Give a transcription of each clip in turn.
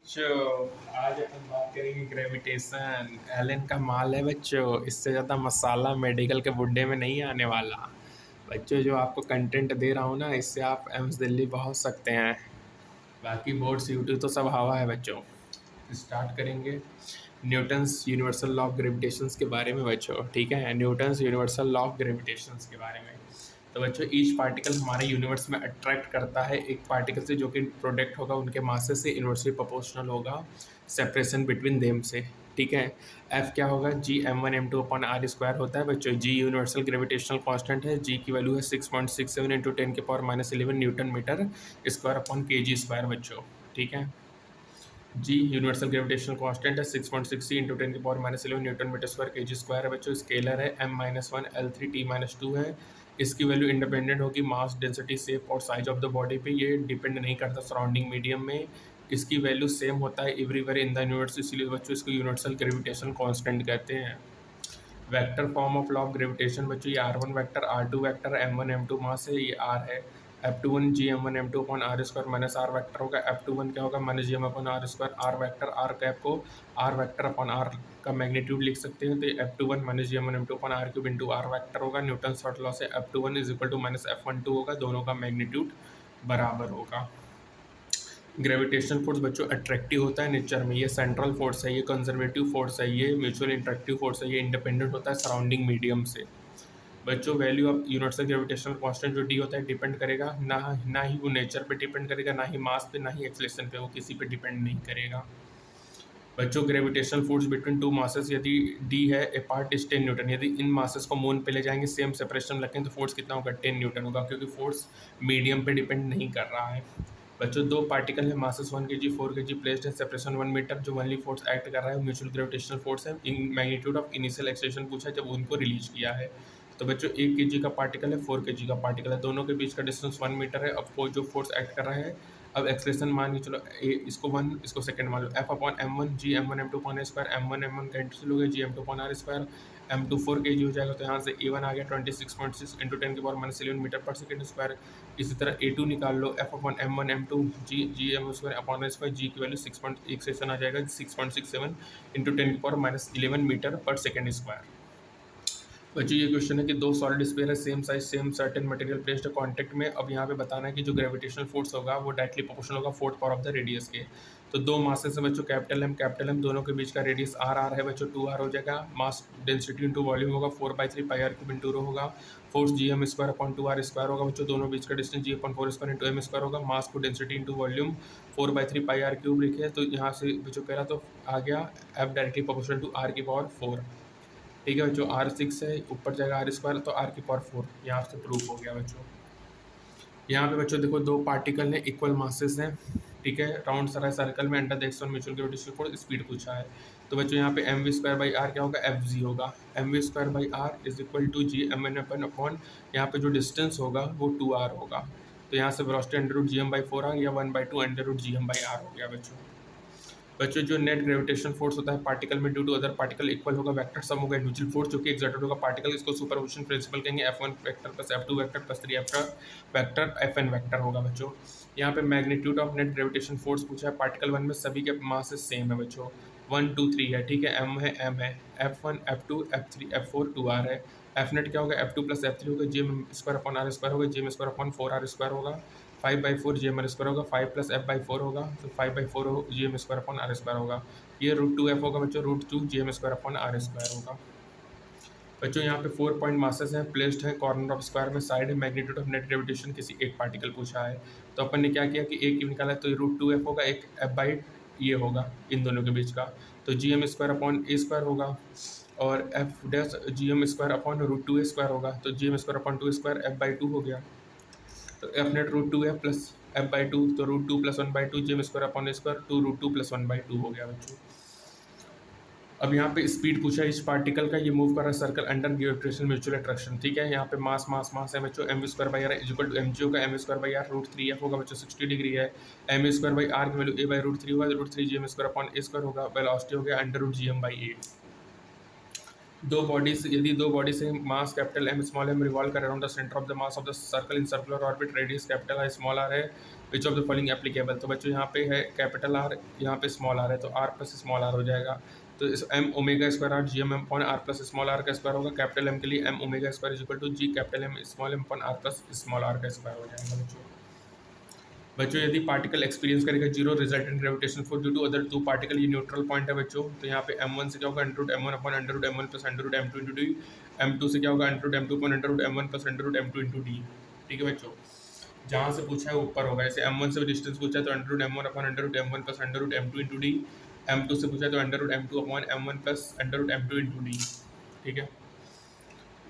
जो आज अपन बात करेंगे ग्रेविटेशन। एलन का माल है बच्चों, इससे ज़्यादा मसाला मेडिकल के बुड्ढे में नहीं आने वाला। बच्चों जो आपको कंटेंट दे रहा हूँ ना, इससे आप एम्स दिल्ली पहुँच सकते हैं। बाकी बोर्ड्स यूट्यूब तो सब हवा है बच्चों। स्टार्ट करेंगे न्यूटन्स यूनिवर्सल लॉ ऑफ ग्रेविटेशंस के बारे में बच्चों। ठीक है, न्यूटन्स यूनिवर्सल लॉ ऑफ ग्रेविटेशंस के बारे में। तो बच्चों ईच पार्टिकल हमारे यूनिवर्स में अट्रैक्ट करता है एक पार्टिकल से, जो कि प्रोडक्ट होगा उनके मासेस से इन्वर्सली प्रोपोर्शनल होगा सेपरेशन बिटवीन देम से। ठीक है, एफ क्या होगा, जी m1 m2 upon R square होता है बच्चों। जी यूनिवर्सल ग्रेविटेशनल कांस्टेंट है, जी की वैल्यू है 6.67 into 10⁻11 newton metre square upon K G square बच्चों। ठीक है, जी यूनिवर्सल ग्रेविटेशनल कांस्टेंट है 6.60 इंटू 10⁻11 न्यूटन मीटर स्क्वायर के जी स्क्वायर है बच्चों। स्केलर है m-1 L3 T-2 है। इसकी वैल्यू इंडिपेंडेंट होगी मास, डेंसिटी, शेप और साइज ऑफ द बॉडी पे। ये डिपेंड नहीं करता सराउंडिंग मीडियम में। इसकी वैल्यू सेम होता है एवरीवेयर इन द यूनिवर्स, इसलिए बच्चों इसको यूनिवर्सल ग्रेविटेशन कांस्टेंट कहते हैं। Vector form of law of gravitation बच्चों, ये R1 vector, R2 vector, m1 m2 मास है, ये R है। F21 G m1 m2 upon R square minus R vector होगा। F21 क्या होगा, minus G M upon R square. R vector, R cap को R vector upon R का magnitude लिख सकते हैं, तो F21 minus G m1 m2 upon R cube into R vector होगा। न्यूटन शॉर्ट लॉ से F21 is equal to minus F12 होगा, दोनों का मैग्नीट्यूड बराबर होगा। ग्रेविटेशन फोर्स बच्चों अट्रैक्टिव होता है नेचर में, ये सेंट्रल फोर्स है, ये कंजर्वेटिव फोर्स है, ये म्यूचुअल इंट्रैक्टिव फोर्स है, ये इंडिपेंडेंट होता है सराउंडिंग मीडियम से। बच्चों value of universal gravitational constant जो डी होता है डिपेंड करेगा ना ही वो नेचर पे डिपेंड करेगा, ना ही मास पे, ना ही एक्सलेशन पे, वो किसी पे डिपेंड नहीं करेगा। बच्चों gravitational force between two masses, यदि डी है ए पार्ट इज 10 न्यूटन, यदि इन मासेस को मून पे ले जाएंगे सेम सेपरेशन रखें तो फोर्स कितना होगा, 10 न्यूटन होगा, क्योंकि फोर्स मीडियम पे डिपेंड नहीं कर रहा है। बच्चों दो पार्टिकल है, मासेस 1 kg 4 kg, प्लेस्ड है सेपरेशन 1 मीटर, जो ओनली फोर्स एक्ट कर रहा है म्यूचुअल ग्रेविटेशनल फोर्स है। In magnitude of initial acceleration पूछा है जब उनको रिलीज किया है। तो बच्चों 1 kg का पार्टिकल है, 4 kg का पार्टिकल है, दोनों के बीच का डिस्टेंस 1 मीटर है। अब जो फोर्स एक्ट कर रहा है, अब एक्सलेशन मान के चलो, इसको 1 इसको सेकंड मान लो। F upon M1 G m1 m2 upon A square, M1 cancel हो गया, G m2 upon R square, M2 4 kg हो जाएगा, तो यहाँ से A1 आ गया 26.6 into 10⁻11 metre per second square. इसी तरह A2 निकाल लो, F upon M1 M2 G M square upon square, G की वैल्यू 6.1 आ जाएगा 6.67 into 10⁻11 metre per second square. बच्चों ये क्वेश्चन है कि दो सॉलिड स्फीयर है, same size same certain material placed contact में। अब यहाँ पे बताना है कि जो ग्रेविटेशनल फोर्स होगा वो डायरेक्टली प्रोपोर्शनल होगा fourth power of the radius के। तो दो मासेस है बच्चों, कैपिटल एम, दोनों के बीच का रेडियस आर आर है बच्चों, 2r हो जाएगा। मास डेंसिटी इंटू वॉल्यूम होगा 4/3 pi R cube into rho होगा। Force G M square upon 2r square होगा बच्चों, दोनों बीच का distance G upon 4 square into M square होगा। मास को density into volume 4/3 pi R cube लिखे, तो यहाँ से बच्चों कह रहा तो आ गया F directly proportional to R की पावर 4। ठीक है बच्चों, R6 है, ऊपर जाएगा आर स्क्वायर, तो आर की पावर 4 यहाँ से प्रूफ हो गया बच्चों। यहाँ पे बच्चों देखो दो पार्टिकल हैं, इक्वल मासेस हैं। ठीक है, राउंड सरा सर्कल में under the action mutual gravitational force speed पूछा है। तो बच्चों यहाँ पे mv² क्या होगा, fg होगा। mv² is equal to G m1 upon यहाँ पे जो डिस्टेंस होगा वो 2r होगा। तो यहाँ से वेलोसिटी √gm/4 आ गया, 1/2 √gm/r हो गया बच्चों। बच्चों जो नेट ग्रेविटेशन फोर्स होता है पार्टिकल में due to other particle equal होगा वेक्टर सम होगा इंडिविजुअल फोर्स जो कि एक्सर्टेड होगा पार्टिकल, इसको सुपरपोजिशन प्रिंसिपल कहेंगे। F1 vector plus F2 vector plus 3 vector Fn vector होगा बच्चों। यहाँ पे magnitude of net gravitation force पूछा है, पार्टिकल 1 में सभी के मासेस सेम है बच्चों, 1 2 3 है। ठीक है, m है, F1 F2 F3 F4 2r है। एफ नेट क्या होगा, F2 प्लस F3 होगा, G m² upon R square होगा, G m² upon 4r square होगा। 5/4 Gm स्क्वायर होगा, 5 प्लस F/4 होगा, तो 5/4 Gm² अपॉन आर स्क्वायर होगा। ये √2F होगा बच्चों, √2 Gm² अपॉन आर स्क्वायर होगा। बच्चों यहाँ पे 4 पॉइंट मासेस हैं, प्लेस्ड है कॉर्नर ऑफ स्क्वायर में, साइड है, मैग्नीट्यूड ऑफ नेट ग्रेविटेशन किसी एक पार्टिकल पूछा है। तो अपन ने क्या किया कि एक क्यूब निकाला, तो ये √2F होगा, एक F ये होगा इन दोनों के बीच का, तो Gm² अपॉन ए स्क्वायर होगा, और F dash Gm² upon √2a² होगा, तो Gm² अपॉन 2 स्क्वायर F/2 हो गया। तो एफ नेट √2 है प्लस F/2, तो √2 plus 1/2 Gm² upon square 2 √2 plus 1/2 हो गया बच्चों। अब यहाँ पे स्पीड पूछा है इस पार्टिकल का, ये मूव कर रहा है circle under gravitational mutual attraction. ठीक है, यहाँ पे मास है बच्चों, mv² is equal to mg होगा, mv² √3f होगा बच्चों, 60 डिग्री है। mv² की वैल्यू a/√3 होगा, √3 Gm² अपॉन a² होगा। वेलोसिटी हो गया √gm/8। यदि दो बॉडी से mass capital M small m revolve कर around the centre of the mass of the circle in circular orbit, radius capital R small r है, which of the following applicable. तो बच्चों यहाँ पे है कैपिटल आर, यहाँ पे स्मॉल आर है, तो आर प्लस स्मॉल आर हो जाएगा। तो इस M omega square R G M M upon R plus small R का स्क्वायर होगा। कैपिटल एम के लिए M omega square is equal to G capital M small M upon R plus small R का square हो जाएगा। बच्चों यदि particle experience करेगा zero resultant gravitation force due to other two particle, ये न्यूट्रल पॉइंट है बच्चों। तो यहाँ पे m1 से क्या होगा under root m1 upon under root m1 plus under root m2 into D. m2 से क्या होगा under root m2 upon under root m1 plus under root m2 into D. ठीक है बच्चों, जहाँ से पूछा है ऊपर होगा। जैसे m1 से डिस्टेंस पूछा है तो under root m1 upon under root m1 plus under root m2 into D. m2 से पूछा है तो under root m2 upon m1 plus under root m2 into D. ठीक है,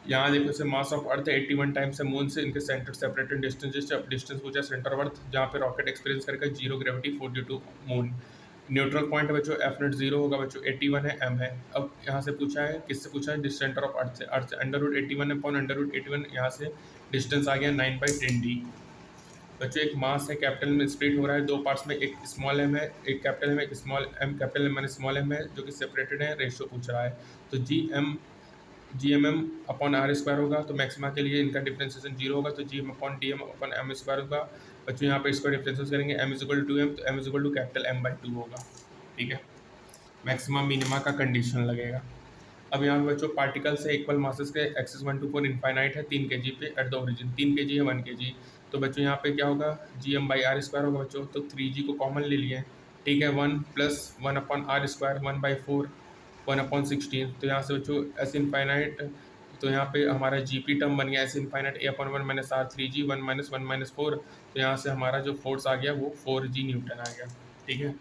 यहाँ देखो से मास ऑफ अर्थ 81 टाइम्स है मून से, इनके सेंटर सेपरेटेड डिस्टेंस, डिस्टेंस पूछा सेंटर ऑफ अर्थ जहाँ पे रॉकेट एक्सपीरियंस करेगा zero gravity force due to moon. Neutral point है बच्चों एफ नेट जीरो होगा बच्चों, 81 है एम है। अब यहाँ से पूछा है किससे पूछा है, सेंटर ऑफ अर्थ से under root 81 upon under root 81, यहाँ से डिस्टेंस आ गया 9/10 डी। बच्चों एक मास है कैपिटल में स्प्लिट हो रहा है दो पार्ट्स में, एक स्मॉल एम है एक कैपिटल एम, एक small M capital M small M है, जो कि सेपरेटेड है, रेशियो पूछ रहा है। तो G M M upon R square होगा, तो मैक्सिमा के लिए इनका डिफ्रेंसिएशन जीरो होगा, तो G M upon D M upon M square होगा। बच्चों यहाँ पे इसको डिफ्रेंशिएट करेंगे M is equal to M, तो M is equal to capital M by two होगा। ठीक है, मैक्सिमा मिनिमा का कंडीशन लगेगा। अब यहाँ पे बच्चों पार्टिकल्स है इक्वल मासेस के, एक्सिस 1 to 4 इनफाइनाइट है 3 kg पे एट द ओरिजिन, 3 kg है 1 kg। तो बच्चों यहाँ पे क्या होगा G M by R square होगा बच्चों, तो 3g को कॉमन ले लिए। ठीक है, 1 प्लस 1 अपॉन आर स्क्वायर 1/4 1/16। तो यहाँ से बच्चों एस इनफाइनाइट, तो यहाँ पे हमारा जी पी टर्म बन गया S infinite A upon 1 minus R 3g 1 minus 1 minus 4। तो यहाँ से हमारा जो फोर्स आ गया वो 4g न्यूटन आ गया। ठीक है,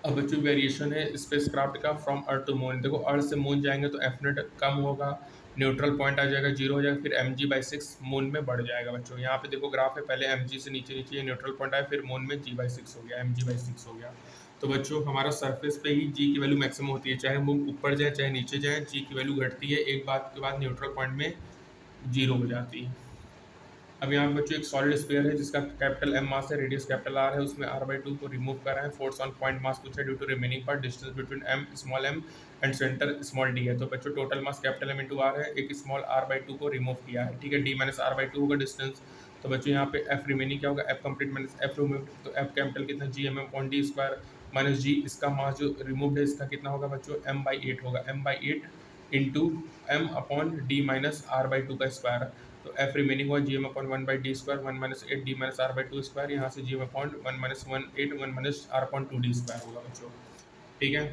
अब बच्चों वेरिएशन है स्पेसक्राफ्ट का फ्रॉम अर्थ टू मून। देखो अर्थ से मून जाएंगे तो एफ नेट कम होगा, न्यूट्रल पॉइंट आ जाएगा जीरो हो जाएगा, फिर mg/6 मून में बढ़ जाएगा बच्चों। यहाँ पे देखो ग्राफ है, पहले mg से नीचे नीचे न्यूट्रल पॉइंट आया, फिर मून में g/6 हो गया, mg/6 हो गया। तो बच्चों हमारा सरफेस पे ही जी की वैल्यू मैक्सिमम होती है, चाहे मून ऊपर जाए चाहे नीचे जाए, जी की वैल्यू घटती है, एक बात के बाद न्यूट्रल पॉइंट में जीरो हो जाती है। अब यहाँ पे बच्चों एक सॉलिड स्फीयर है जिसका कैपिटल एम मास है, रेडियस कैपिटल आर है, उसमें r/2 को रिमूव कर रहे हैं। फोर्स ऑन पॉइंट मास पूछा due to remaining part, distance between M and centre small D है। तो बच्चों total mass capital M into R है, एक स्मॉल r/2 को रिमूव किया है। ठीक है, d माइनस r/2 होगा डिस्टेंस। तो बच्चों यहाँ पे एफ रिमेनिंग क्या होगा, F complete minus F remove, तो एफ कैपिटल कितना G M M upon D square minus G, इसका मास जो रिमूव है इसका कितना होगा बच्चों m/8 होगा, m/8 into M upon D minus r/2 का स्क्वायर। तो एफ रिमेनिंग हुआ G M upon 1/d square 1 minus 8 d minus r/2 square, यहाँ से G M upon 1 minus 1 minus r upon 2d square होगा बच्चों। ठीक है,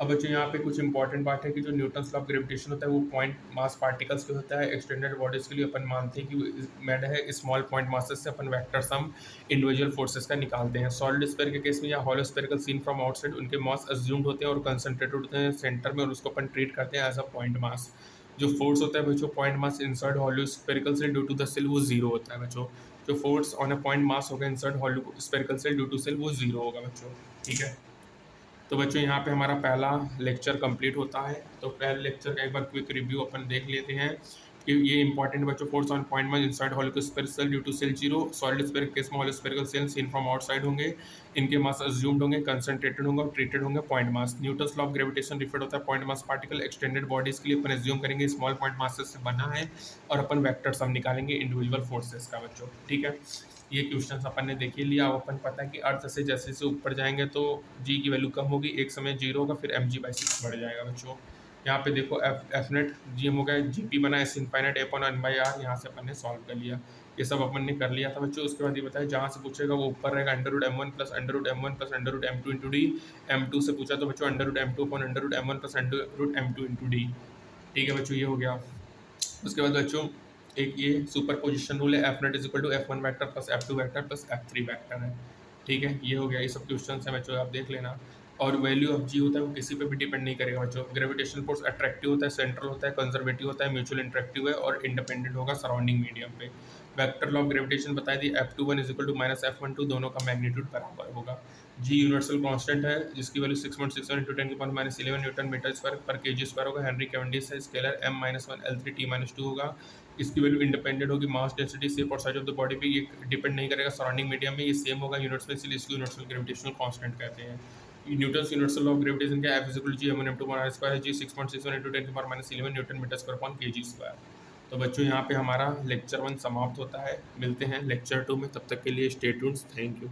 अब बच्चों यहाँ पे कुछ इंपॉर्टेंट बात है कि जो न्यूटन्स लॉ ऑफ ग्रेविटेशन होता है वो पॉइंट मास पार्टिकल्स के होता है। एक्सटेंडेड बॉडीज के लिए अपन मानते हैं कि मेड है स्मॉल पॉइंट मासेस से अपन वेक्टर सम इंडिविजुअल फोर्सेस का निकालते हैं। सॉलिड स्फीयर के केस में या hollow spherical seen from outside उनके मास अज्यूम्ड होते हैं और कंसंट्रेटेड होते हैं सेंटर में, और उसको अपन ट्रीट करते हैं एज अ पॉइंट मास। जो फोर्स होता है बच्चों point mass insert hollow spherical shell due to the shell वो जीरो होता है बच्चों। जो force on a point mass होगा insert hollow spherical shell due to shell वो जीरो होगा बच्चों। ठीक है, तो बच्चों यहाँ पे हमारा पहला लेक्चर कंप्लीट होता है। तो पहले लेक्चर का एक बार क्विक रिव्यू अपन देख लेते हैं कि ये इंपॉर्टेंट बच्चों फोर्स ऑन पॉइंट में inside hollow sphere shell due to shell zero, solid sphere case में hollow spherical shell seen from outside होंगे, इनके मास अज्यूम्ड होंगे, कंसंट्रेटेड होंगे और ट्रीटेड होंगे point mass. Newton's law of gravitation referred होता है point mass particle. Extended bodies के लिए अपन अज्यूम करेंगे स्मॉल पॉइंट मासेस से बना है, और अपन वेक्टर सम निकालेंगे इंडिविजुअल फोर्सेस का बच्चों। ठीक है, ये क्वेश्चन अपन ने देख ही लिया। अब अपन पता है कि अर्थ से जैसे जैसे ऊपर जाएंगे तो जी की वैल्यू कम होगी, एक समय जीरो होगा, फिर mg/6 बढ़ जाएगा बच्चों। यहाँ पे देखो एफ नेट जी एम हो गया, जी पी बना एस इनफाइनाइट अपॉन 1/r, यहाँ से अपन ने सॉल्व कर लिया। ये सब अपन ने कर लिया था बच्चों। उसके बाद ये बताया जहाँ से पूछेगा वो ऊपर रहेगा under root m1 plus under root m1 plus under root m2 into D. m2 से पूछा तो बच्चों under root m2 upon under root m1 plus under root m2 into D. ठीक है बच्चों, ये हो गया। उसके बाद बच्चों एक ये सुपर पोजिशन रूल है, F net is equal to f1 vector plus f2 vector plus f3 vector है। ठीक है, ये हो गया। ये सब क्वेश्चन है बच्चों, आप देख लेना। और वैल्यू ऑफ जी होता है वो किसी पे भी डिपेंड नहीं करेगा बच्चों। ग्रेविटेशनल फोर्स अट्रैक्टिव होता है, सेंट्रल होता है, कंजर्वेटिव होता है, म्यूचुअल इंटरेक्टिव है और इंडिपेंडेंट होगा सराउंडिंग मीडियम पे। वेक्टर लॉ ऑफ ग्रेविटेशन बताई दी, f21 is equal to minus f12, दोनों का मैग्नीट्यूड बराबर होगा। जी यूनिवर्सल कांस्टेंट है जिसकी value 6.61 into 10⁻11 newton metre square पर केजी स्क्वायर होगा। हेनरी कैवेंडिश है, स्केलर m-1 L3 T-2 होगा। इसकी वैल्यू इंडिपेंडेंट होगी मास डेंसिटी शेप और साइज ऑफ द बॉडी पे, ये डिपेंड नहीं करेगा सराउंडिंग मीडियम में, ये सेम होगा यूनिट्स में, इसलिए इसको यूनिवर्सल ग्रेविटेशनल कांस्टेंट कहते हैं। Newton's universal law of gravitation का f is equal to g m1 m2 1r square है, G 6.61 into 10⁻11 newton metre square upon K G square. तो बच्चों यहाँ पे हमारा लेक्चर 1 समाप्त होता है। मिलते हैं लेक्चर 2 में, तब तक के लिए स्टे ट्यून्ड। Thank you.